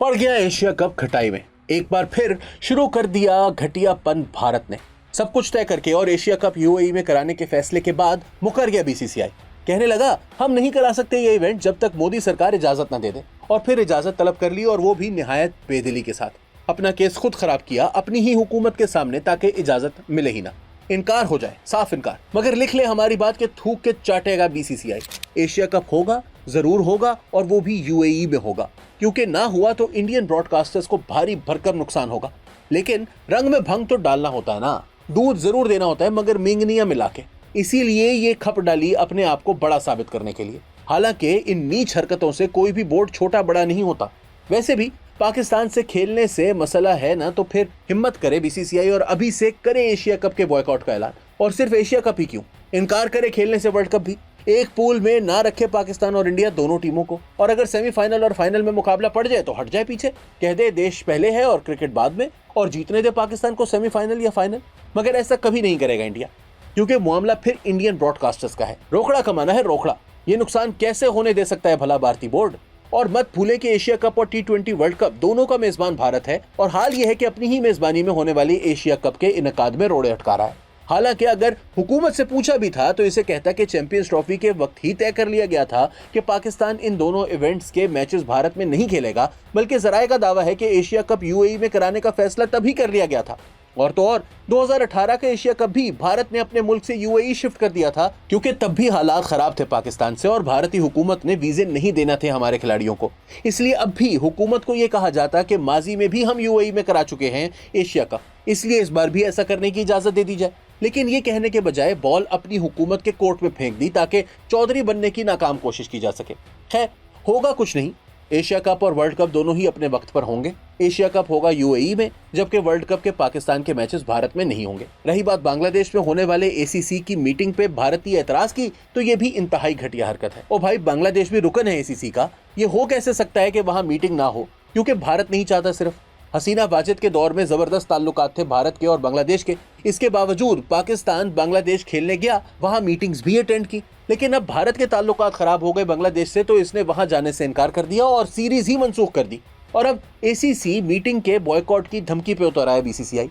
पड़ गया Asia cup खटाई में। एक बार फिर शुरू कर दिया घटियापन भारत ने। सब कुछ तय करके और एशिया कप यूएई में कराने के फैसले के बाद मुकर गया बीसीसीआई। कहने लगा हम नहीं करा सकते ये इवेंट जब तक मोदी सरकार इजाजत न दे दे। और फिर इजाजत तलब कर ली, और वो भी निहायत बेदिली के साथ। अपना केस खुद खराब किया अपनी ही हुकूमत के सामने, ताकि इजाजत मिले ही ना। इनकार हो जाए, साफ इनकार। मगर लिख ले हमारी बात के थूक के चाटेगा बीसीसीआई। एशिया कप होगा, जरूर होगा, और वो भी यूएई में होगा, क्योंकि ना हुआ तो इंडियन ब्रॉडकास्टर्स को भारी भरकम नुकसान होगा। लेकिन रंग में भंग तो डालना होता है ना, दूध जरूर देना होता है, मगर मिंगनिया मिला के। इसीलिए ये खप डाली अपने आप को बड़ा साबित करने के लिए। हालांकि इन नीच हरकतों से कोई भी बोर्ड छोटा बड़ा नहीं होता। वैसे भी पाकिस्तान से खेलने से मसला है ना, तो फिर हिम्मत करे बीसीसीआई और अभी से करे एशिया कप के बॉयकॉट का ऐलान। और सिर्फ एशिया कप ही क्यों, इनकार करे खेलने से वर्ल्ड कप भी। एक पूल में ना रखे पाकिस्तान और इंडिया दोनों टीमों को, और अगर सेमीफाइनल और फाइनल में मुकाबला पड़ जाए तो हट जाए पीछे, कह दे देश पहले है और क्रिकेट बाद में, और जीतने दे पाकिस्तान को सेमीफाइनल या फाइनल। मगर ऐसा कभी नहीं करेगा इंडिया, क्योंकि मामला फिर इंडियन ब्रॉडकास्टर्स का है। रोकड़ा कमाना है, रोकड़ा। ये नुकसान कैसे होने दे सकता है भला भारतीय बोर्ड। और मत भूलें कि एशिया कप और टी20 वर्ल्ड कप दोनों का मेजबान भारत है, और हाल यह है कि अपनी ही मेजबानी में होने वाली एशिया कप के इनेकाद में रोड़े अटका रहा है। हालांकि अगर हुकूमत से पूछा भी था तो इसे कहता कि चैंपियंस ट्रॉफी के वक्त ही तय कर लिया गया था कि पाकिस्तान इन दोनों इवेंट्स के मैचेस भारत में नहीं खेलेगा, बल्कि जराए का दावा है कि एशिया कप यूएई में कराने का फैसला तभी कर लिया गया था। और तो और 2018 का एशिया कप भी भारत ने अपने मुल्क से यूएई शिफ्ट कर दिया था, क्योंकि तब भी हालात खराब थे पाकिस्तान से, और भारतीय हुकूमत ने वीजे नहीं देना थे हमारे खिलाड़ियों को। इसलिए अब भी हुकूमत को यह कहा जाता कि माजी में भी हम यूएई में करा चुके हैं एशिया कप, इसलिए इस बार भी ऐसा करने की इजाजत दे दी जाए। लेकिन ये कहने के बजाय बॉल अपनी हुकूमत के कोर्ट में फेंक दी, ताकि चौधरी बनने की नाकाम कोशिश की जा सके। खैर, होगा कुछ नहीं। एशिया कप और वर्ल्ड कप दोनों ही अपने वक्त पर होंगे। एशिया कप होगा यूएई में, जबकि वर्ल्ड कप के पाकिस्तान के मैचेस भारत में नहीं होंगे। रही बात बांग्लादेश में होने वाले एसीसी की मीटिंग पे भारतीय एतराज की, तो ये भी इंतहाई घटिया हरकत है। ओ भाई, बांग्लादेश भी रुकन है एसीसी का। ये हो कैसे सकता है कि वहां मीटिंग ना हो, क्योंकि भारत नहीं चाहता। सिर्फ हसीना वाजिद के दौर में जबरदस्त ताल्लुकात थे भारत के और बांग्लादेश के। इसके बावजूद पाकिस्तान बांग्लादेश खेलने गया, वहां मीटिंग्स भी अटेंड की। लेकिन अब भारत के ताल्लुकात खराब हो गए बांग्लादेश से, तो इसने वहां जाने से इनकार कर दिया और सीरीज ही मनसूख कर दी। और अब एसीसी मीटिंग के बॉयकॉट की धमकी पे उतर आया बीसीसीआई।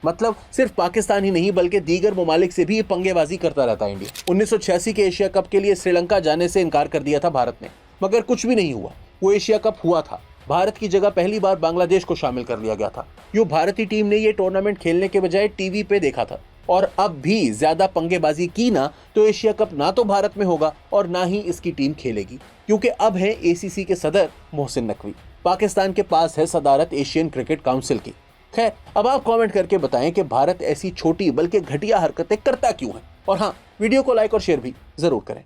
मतलब सिर्फ पाकिस्तान ही नहीं, बल्कि दीगर ममालिक से भी पंगेबाजी करता रहता है इंडिया। 1986 के एशिया कप के लिए श्रीलंका जाने से इनकार कर दिया था भारत ने, मगर कुछ भी नहीं हुआ। वो एशिया कप हुआ था, भारत की जगह पहली बार बांग्लादेश को शामिल कर लिया गया था। यूं भारतीय टीम ने ये टूर्नामेंट खेलने के बजाय टीवी पे देखा था। और अब भी ज्यादा पंगेबाजी की ना, तो एशिया कप ना तो भारत में होगा और ना ही इसकी टीम खेलेगी, क्योंकि अब है एसीसी के सदर मोहसिन नकवी। पाकिस्तान के पास है सदारत एशियन क्रिकेट काउंसिल की। खैर, अब आप कमेंट करके बताएं कि भारत ऐसी छोटी बल्कि घटिया हरकतें करता क्यों है। और हाँ, वीडियो को लाइक और शेयर भी जरूर करें।